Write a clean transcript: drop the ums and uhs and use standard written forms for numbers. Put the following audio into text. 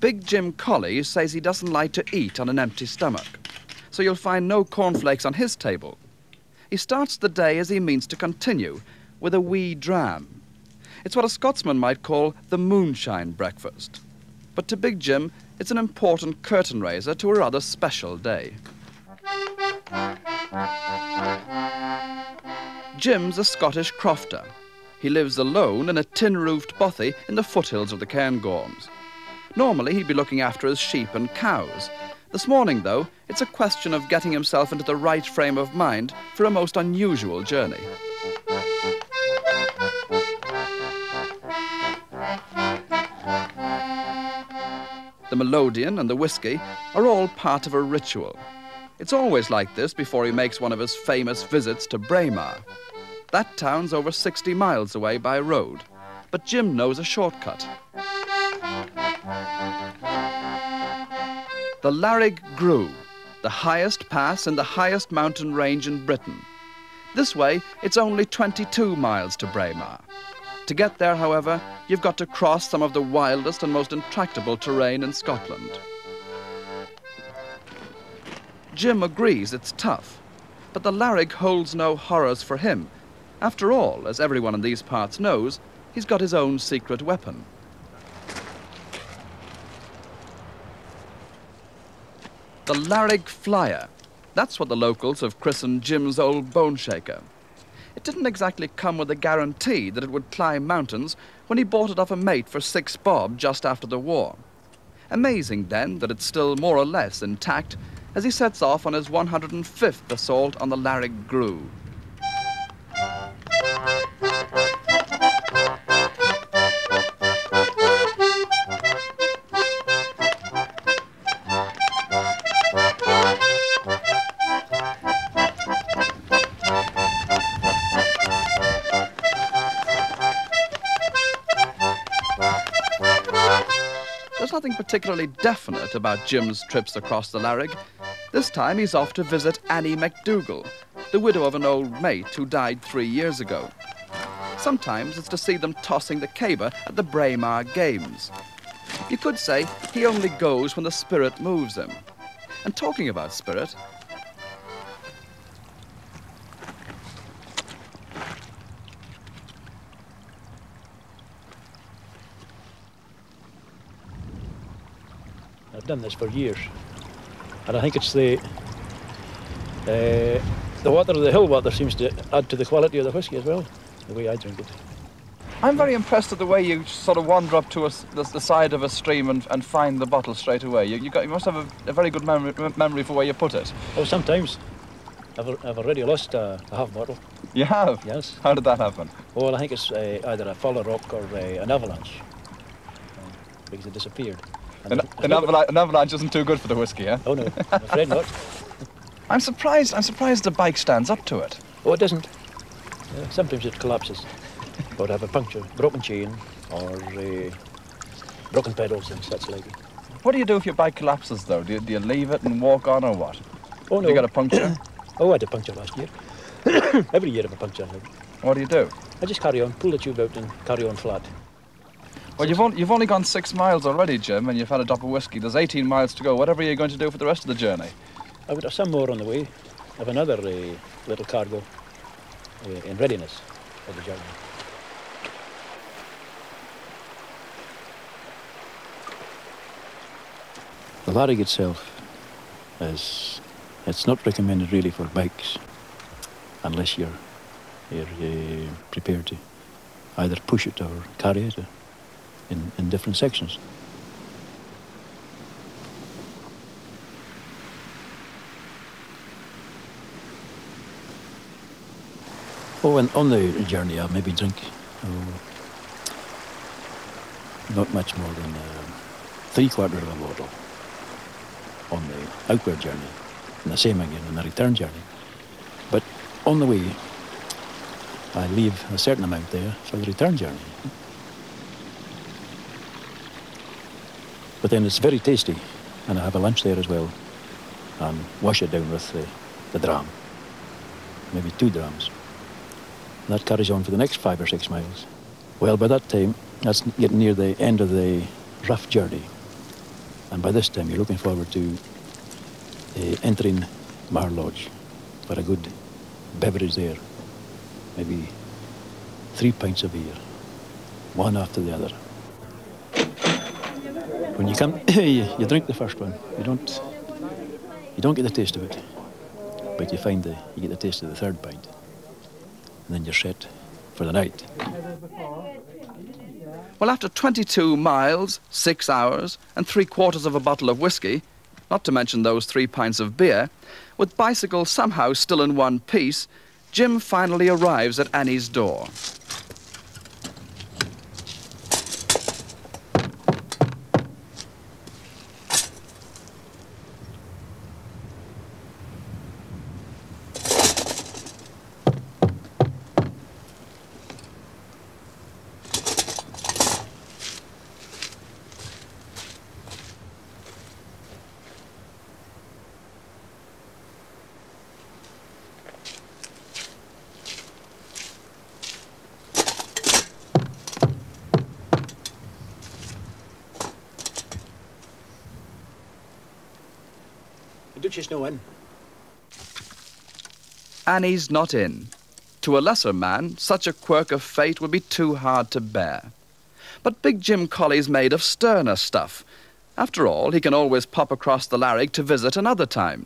Big Jim Collie says he doesn't like to eat on an empty stomach, so you'll find no cornflakes on his table. He starts the day as he means to continue, with a wee dram. It's what a Scotsman might call the moonshine breakfast. But to Big Jim, it's an important curtain raiser to a rather special day. Jim's a Scottish crofter. He lives alone in a tin-roofed bothy in the foothills of the Cairngorms. Normally, he'd be looking after his sheep and cows. This morning, though, it's a question of getting himself into the right frame of mind for a most unusual journey. The melodeon and the whisky are all part of a ritual. It's always like this before he makes one of his famous visits to Braemar. That town's over 60 miles away by road, but Jim knows a shortcut. The Lairig Ghru, the highest pass in the highest mountain range in Britain. This way, it's only 22 miles to Braemar. To get there, however, you've got to cross some of the wildest and most intractable terrain in Scotland. Jim agrees it's tough, but the Lairig holds no horrors for him. After all, as everyone in these parts knows, he's got his own secret weapon. The Lairig Flyer. That's what the locals have christened Jim's old bone shaker. It didn't exactly come with a guarantee that it would climb mountains when he bought it off a mate for 6 bob just after the war. Amazing, then, that it's still more or less intact as he sets off on his 105th assault on the Lairig Ghru. There's nothing particularly definite about Jim's trips across the Lairig. This time he's off to visit Annie MacDougall, the widow of an old mate who died 3 years ago. Sometimes it's to see them tossing the caber at the Braemar Games. You could say he only goes when the spirit moves him. And talking about spirit, I've done this for years, and I think it's the water, the hill water, seems to add to the quality of the whisky as well, the way I drink it. I'm very impressed at the way you sort of wander up to the side of a stream and find the bottle straight away. You must have a very good memory for where you put it. Oh, sometimes. I've already lost a half bottle. You have? Yes. How did that happen? Well, I think it's either a fall of rock or an avalanche, because it disappeared. An avalanche isn't too good for the whisky, eh? Oh no, I'm afraid not. I'm surprised the bike stands up to it. Oh, it doesn't. Sometimes it collapses. Or have a puncture, broken chain, or broken pedals and such like. What do you do if your bike collapses, though? Do you leave it and walk on, or what? Oh no. You got a puncture? Oh, I had a puncture last year. Every year I have a puncture. What do you do? I just carry on, pull the tube out and carry on flat. Well, you've only gone 6 miles already, Jim, and you've had a drop of whisky. There's 18 miles to go. Whatever are you going to do for the rest of the journey? I would have some more on the way. I have another little cargo in readiness for the journey. The Lairig itself it's not recommended really for bikes unless you're prepared to either push it or carry it in different sections. Oh, and on the journey I'll maybe drink not much more than 3/4 of a bottle on the outward journey, and the same again on the return journey. But on the way, I leave a certain amount there for the return journey. But then it's very tasty, and I have a lunch there as well, and wash it down with the dram, maybe 2 drams. And that carries on for the next 5 or 6 miles. Well, by that time, that's getting near the end of the rough journey. And by this time, you're looking forward to entering Mar Lodge for a good beverage there. Maybe 3 pints of beer, one after the other. When you come, you drink the first one. You don't get the taste of it, but you get the taste of the third pint, and then you're set for the night. Well, after 22 miles, 6 hours, and 3/4 of a bottle of whisky, not to mention those 3 pints of beer, with bicycle somehow still in one piece, Jim finally arrives at Annie's door. She's no in. Annie's not in. To a lesser man, such a quirk of fate would be too hard to bear. But Big Jim Collie's made of sterner stuff. After all, he can always pop across the Lairig to visit another time.